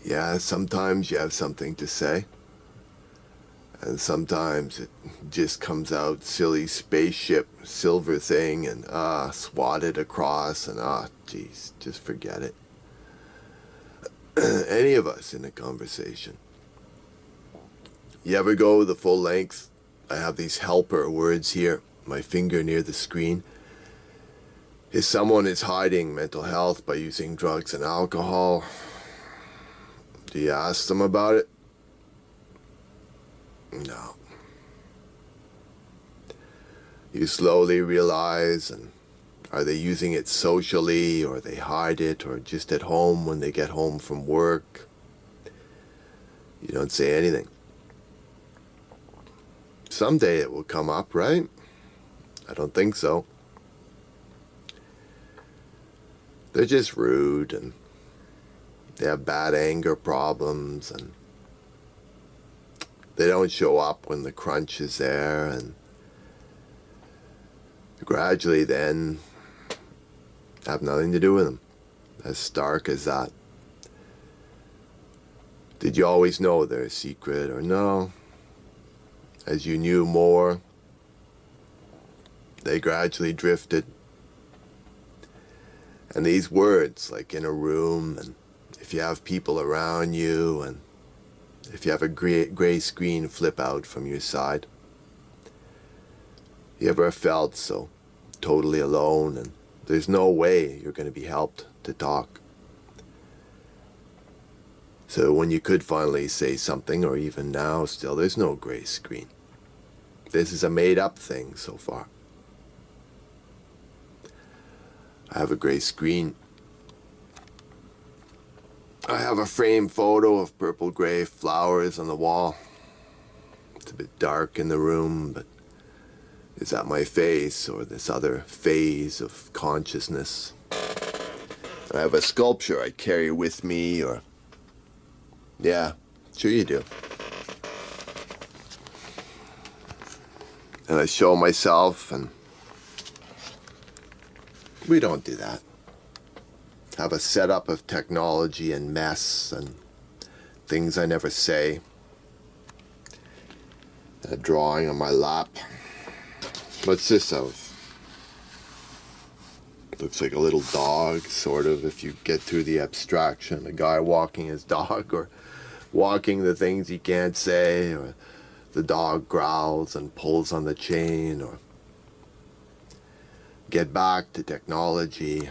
Yeah, sometimes you have something to say, and sometimes it just comes out silly spaceship, silver thing, and swatted across, and geez, just forget it. Any of us in a conversation. You ever go the full length? I have these helper words here, my finger near the screen. If someone is hiding mental health by using drugs and alcohol, do you ask them about it? No. You slowly realize, and are they using it socially, or they hide it, or just at home when they get home from work? You don't say anything. Someday it will come up, right? I don't think so. They're just rude, and they have bad anger problems, and they don't show up when the crunch is there, and gradually then have nothing to do with them. As stark as that. Did you always know their secret, or no? As you knew more, they gradually drifted. And these words, like in a room, and if you have people around you, and if you have a gray screen flip out from your side, you ever felt so totally alone, and there's no way you're going to be helped to talk? So when you could finally say something, or even now still, there's no gray screen. This is a made-up thing so far. I have a gray screen. I have a framed photo of purple-gray flowers on the wall. It's a bit dark in the room, but is that my face or this other phase of consciousness? I have a sculpture I carry with me, or... Yeah, sure you do. And I show myself, and we don't do that. Have a setup of technology and mess and things I never say. A drawing on my lap. What's this of? Looks like a little dog, sort of, if you get through the abstraction. A guy walking his dog, or walking the things he can't say, or the dog growls and pulls on the chain, or get back to technology.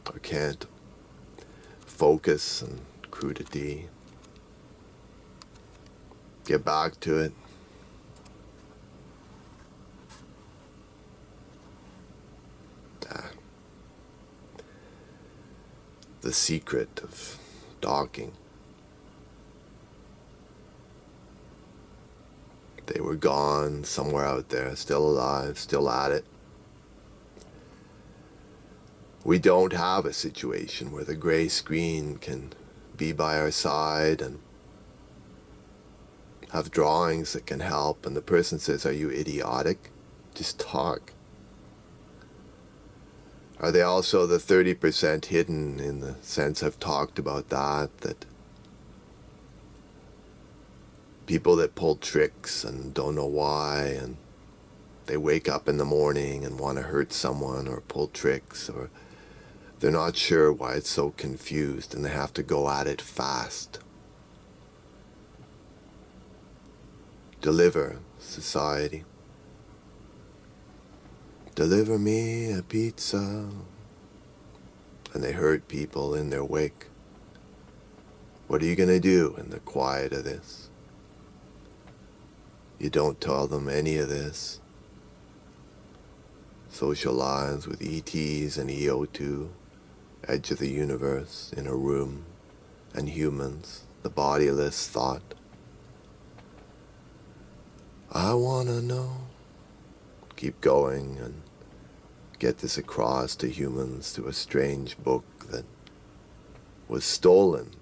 I can't focus and crudity. Get back to it. The secret of talking. They were gone somewhere out there, still alive, still at it. We don't have a situation where the gray screen can be by our side and have drawings that can help, and the person says, "Are you idiotic? Just talk." Are they also the 30% hidden, in the sense I've talked about that people that pull tricks and don't know why, and they wake up in the morning and want to hurt someone or pull tricks, or they're not sure why it's so confused and they have to go at it fast. Deliver society. Deliver me a pizza. And they hurt people in their wake. What are you going to do in the quiet of this? You don't tell them any of this. Social lives with ETs and EO2, edge of the universe, in a room, and humans, the bodiless thought. I wanna know. Keep going and get this across to humans through a strange book that was stolen.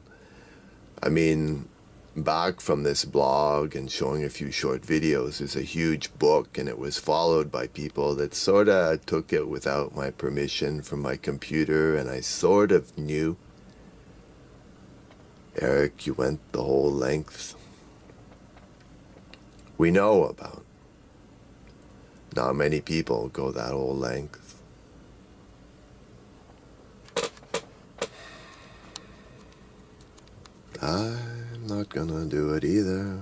I mean, back from this blog and showing a few short videos. There's a huge book, and it was followed by people that sort of took it without my permission from my computer, and I sort of knew. Eric, you went the whole length. We know about. Not many people go that whole length. I'm not gonna do it either.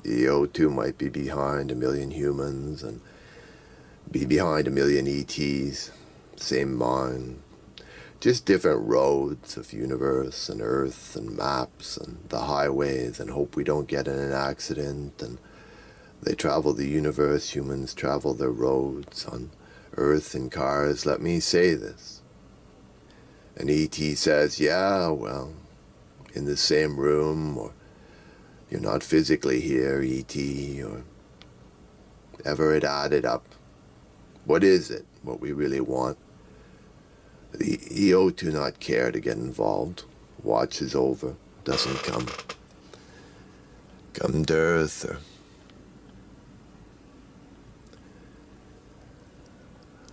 The O2 might be behind a million humans and be behind a million ETs. Same mind. Just different roads of universe and Earth and maps and the highways, and hope we don't get in an accident. And they travel the universe, humans travel their roads on Earth in cars. Let me say this. An ET says, yeah, well, in the same room, or you're not physically here, ET, or ever it added up. What is it? What we really want? The EO do not care to get involved. Watch is over. Doesn't come to Earth, or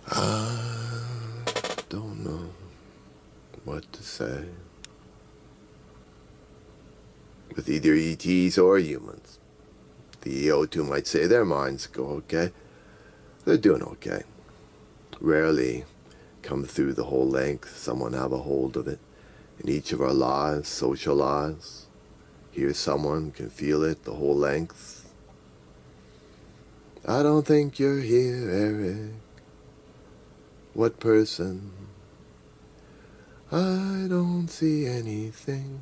I don't know what to say. With either ETs or humans. The EO2 might say their minds go okay. They're doing okay. Rarely come through the whole length, someone have a hold of it. In each of our lives, social lives, hear someone, can feel it the whole length. I don't think you're here, Eric. What person? I don't see anything.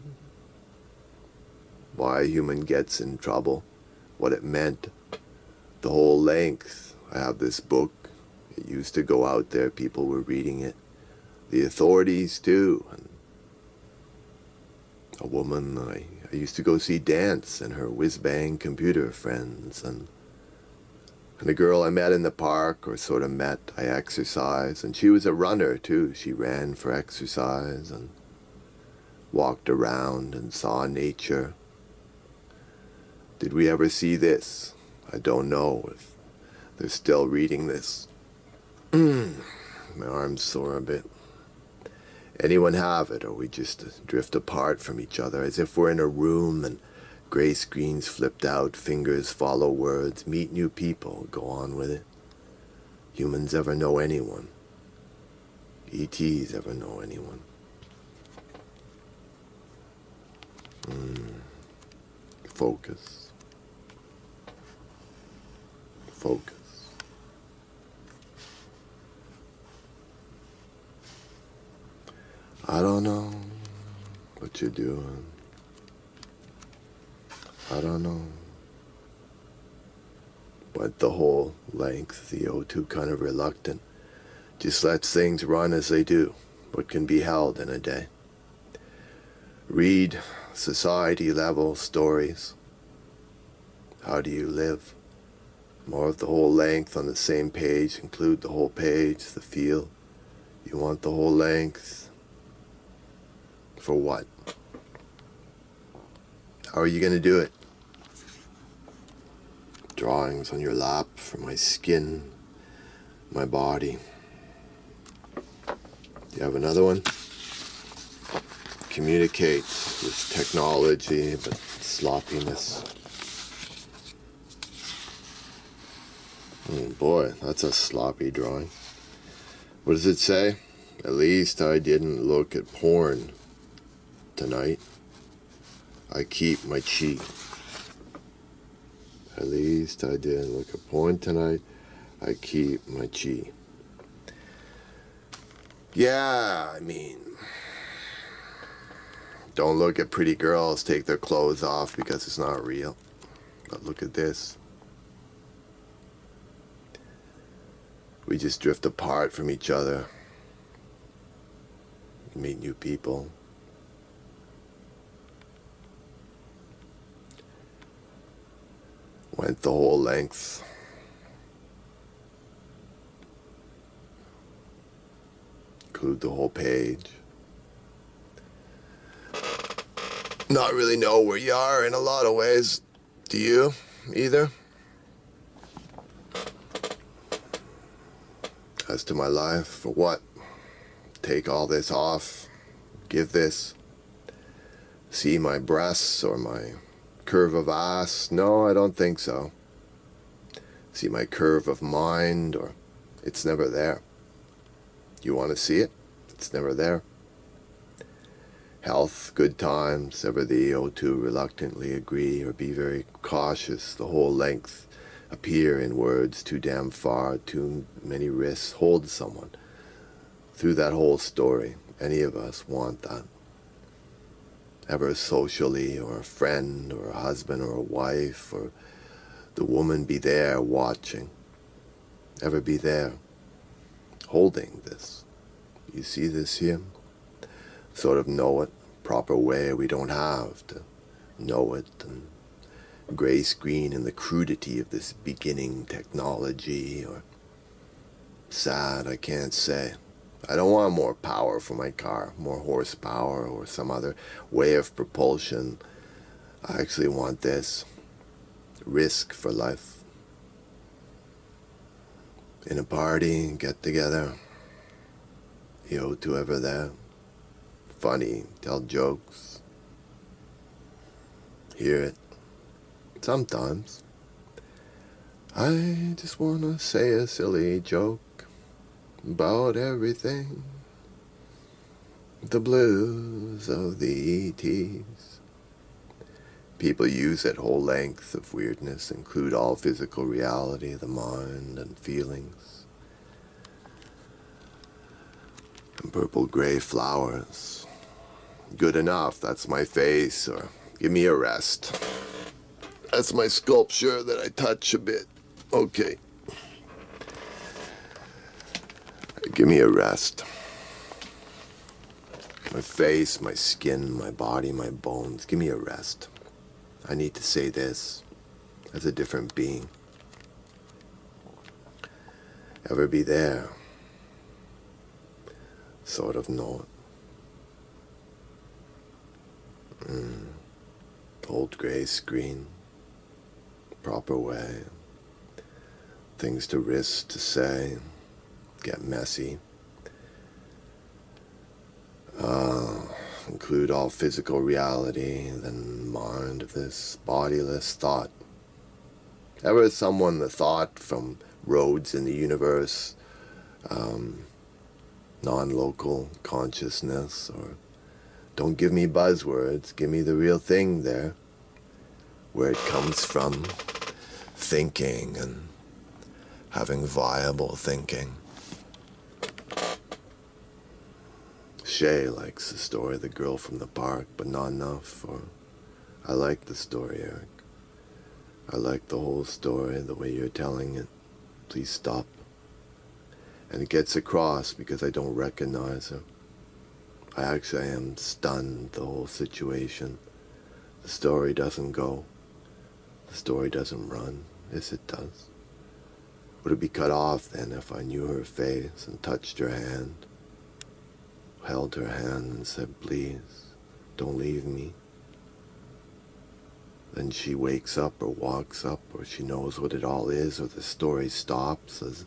Why a human gets in trouble, what it meant, the whole length. I have this book. It used to go out there, people were reading it. The authorities too. And a woman I used to go see dance, and her whiz-bang computer friends, and a girl I met in the park, or sort of met, I exercised, and she was a runner too. She ran for exercise and walked around and saw nature. Did we ever see this? I don't know if they're still reading this. My arm's sore a bit. Anyone have it, or we just drift apart from each other as if we're in a room and gray screens flipped out, fingers follow words, meet new people, go on with it. Humans ever know anyone? ETs ever know anyone? Focus. Focus. I don't know what you're doing. I don't know. Went the whole length, the O2 kind of reluctant. Just lets things run as they do, what can be held in a day. Read society level stories. How do you live? More of the whole length on the same page, include the whole page, the feel. You want the whole length. For what? How are you going to do it? Drawings on your lap for my skin, my body. Do you have another one? Communicate with technology, but sloppiness. Oh boy, that's a sloppy drawing. What does it say? At least I didn't look at porn tonight. I keep my chi. At least I didn't look at porn tonight. I keep my chi. Yeah, I mean, don't look at pretty girls take their clothes off because it's not real. But look at this. We just drift apart from each other. Meet new people. Went the whole length. Include the whole page. not really know where you are in a lot of ways. Do you either? As to my life, for what? Take all this off, give this, see my breasts or my curve of ass? No, I don't think so. See my curve of mind, or it's never there. You want to see it? It's never there. Health, good times, ever thee, oh to reluctantly agree or be very cautious, the whole length appear in words too damn far, too many risks, hold someone through that whole story. Any of us want that. Ever socially, or a friend, or a husband, or a wife, or the woman be there watching. Ever be there, holding this. You see this here? Sort of know it, proper way we don't have to know it, and gray screen and the crudity of this beginning technology, or sad, I can't say. I don't want more power for my car, more horsepower or some other way of propulsion. I actually want this, risk for life. In a party, get together, yo to ever there. Funny, tell jokes, hear it. Sometimes I just wanna say a silly joke about everything, the blues of the ETs. People use it whole length of weirdness, include all physical reality, the mind and feelings, and purple gray flowers. Good enough, that's my face, or give me a rest. That's my sculpture that I touch a bit. Okay. Give me a rest. My face, my skin, my body, my bones, give me a rest. I need to say this as a different being. Ever be there? Sort of know it. Old gray screen, proper way, things to risk to say, get messy, include all physical reality, then mind of this bodiless thought. Ever someone the thought from roads in the universe, non-local consciousness, or don't give me buzzwords, give me the real thing there, where it comes from, thinking and having viable thinking. Shay likes the story, The Girl from the Park, but not enough. Or I like the story, Eric. I like the whole story, the way you're telling it. Please stop. And it gets across because I don't recognize her. I actually am stunned, the whole situation. The story doesn't go. The story doesn't run. Yes, it does. Would it be cut off then if I knew her face and touched her hand, held her hand and said, please, don't leave me? Then she wakes up or walks up, or she knows what it all is, or the story stops as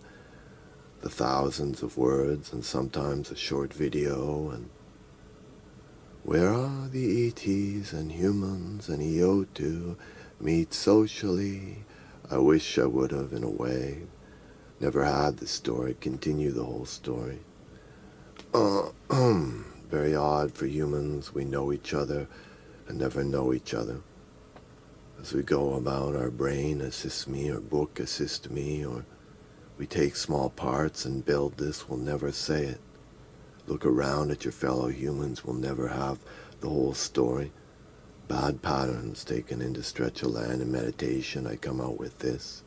the thousands of words and sometimes a short video, and where are the ETs and humans and EO2 meet socially? I wish I would have, in a way. Never had the story, continue the whole story. Very odd for humans, we know each other and never know each other. As we go about, our brain assists me, or book assists me, or we take small parts and build this, we'll never say it. Look around at your fellow humans, we'll never have the whole story. Bad patterns taken into stretch of land and meditation, I come out with this.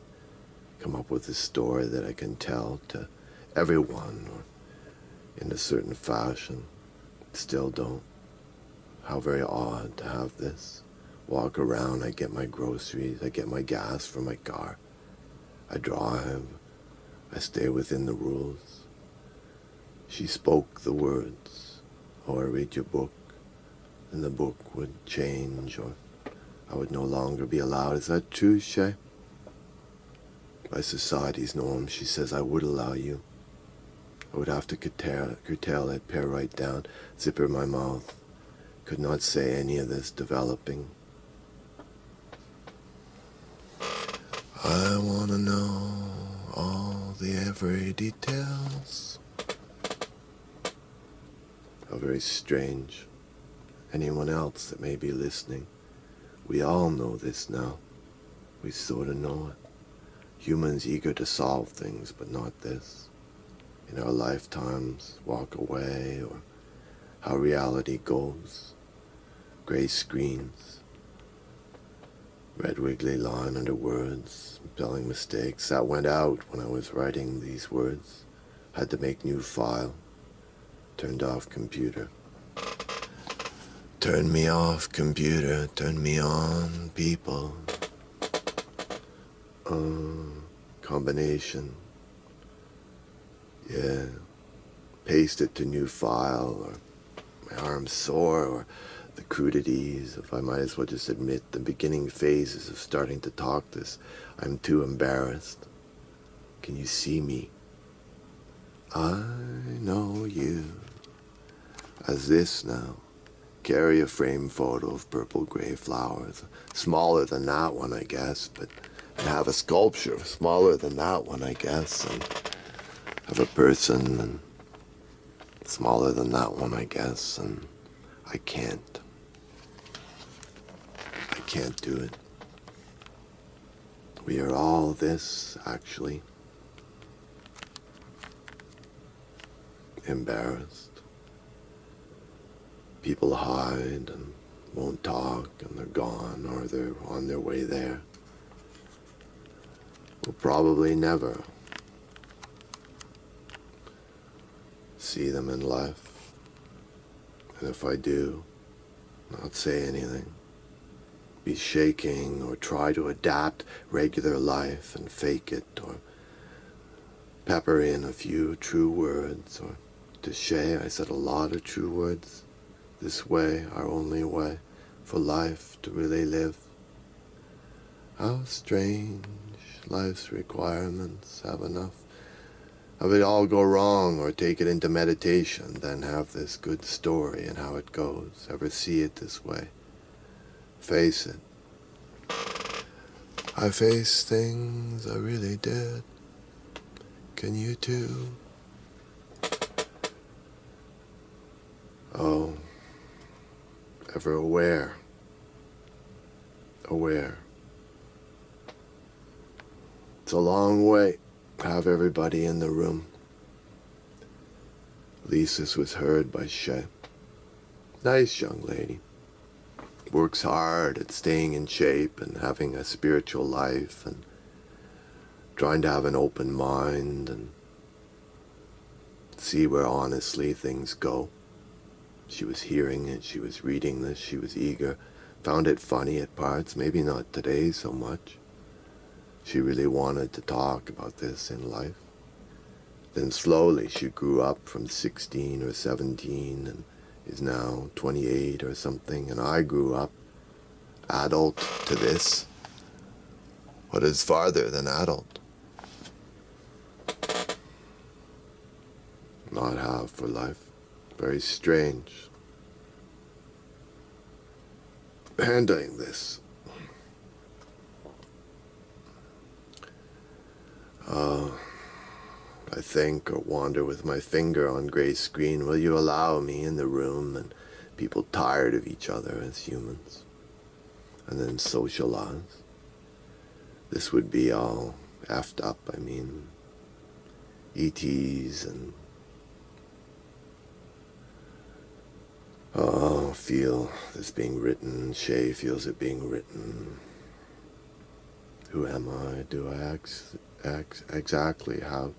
Come up with a story that I can tell to everyone, or in a certain fashion. Still don't. How very odd to have this. Walk around, I get my groceries, I get my gas for my car. I drive, I stay within the rules. She spoke the words. Oh, I read your book. and the book would change, or I would no longer be allowed. Is that true, Shay? By society's norm, she says I would allow you. I would have to curtail it, pare right down, zipper my mouth. Could not say any of this developing. I want to know all the every details. How very strange. Anyone else that may be listening, we all know this now. We sort of know it. Humans eager to solve things, but not this. In our lifetimes, walk away, or how reality goes. Gray screens, red wiggly line under words, spelling mistakes. That went out when I was writing these words. Had to make new file. Turned off computer. Turn me off computer, turn me on people. Combination. Yeah. Paste it to new file, or my arm's sore, or the crudities, if I might as well just admit the beginning phases of starting to talk this. I'm too embarrassed. Can you see me? I know you. As this now. Carry a frame photo of purple gray flowers. Smaller than that one, I guess, but and have a sculpture smaller than that one, I guess, and have a person and smaller than that one, I guess, and I can't. I can't do it. We are all this, actually. Embarrassed. People hide and won't talk, and they're gone, or they're on their way there. We'll probably never see them in life. And if I do, not say anything. Be shaking or try to adapt regular life and fake it, or pepper in a few true words. Or to Shay, I said a lot of true words. This way, our only way for life to really live. How strange life's requirements have enough of it all go wrong, or take it into meditation, then have this good story and how it goes. Ever see it this way? Face it. I faced things I really did. Can you too? Oh, ever aware? Aware. It's a long way to have everybody in the room. At least this was heard by Shay. Nice young lady. Works hard at staying in shape and having a spiritual life and trying to have an open mind and see where honestly things go. She was hearing it, she was reading this, she was eager, found it funny at parts, maybe not today so much. She really wanted to talk about this in life. Then slowly she grew up from 16 or 17 and is now 28 or something, and I grew up adult to this. What is farther than adult? Not have for life. Very strange. Handling this. I think or wander with my finger on gray screen. Will you allow me in the room and people tired of each other as humans? And then socialize. This would be all effed up, I mean. ETs and feel this being written. Shay feels it being written. Who am I? Do I exactly have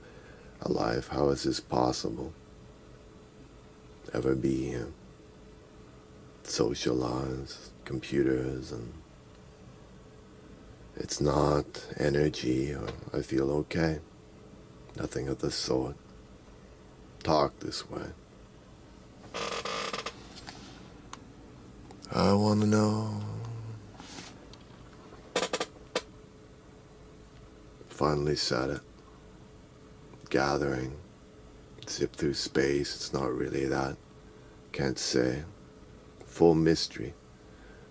a life? How is this possible? Ever be socialized, computers, and it's not energy, or I feel okay. Nothing of the sort. Talk this way. I wanna know. Finally said it. Gathering. Zip through space. It's not really that. Can't say. Full mystery.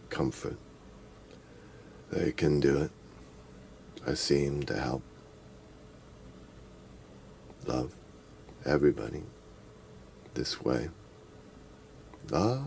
Comfort. They can do it. I seem to help. Love. Everybody. This way. Love.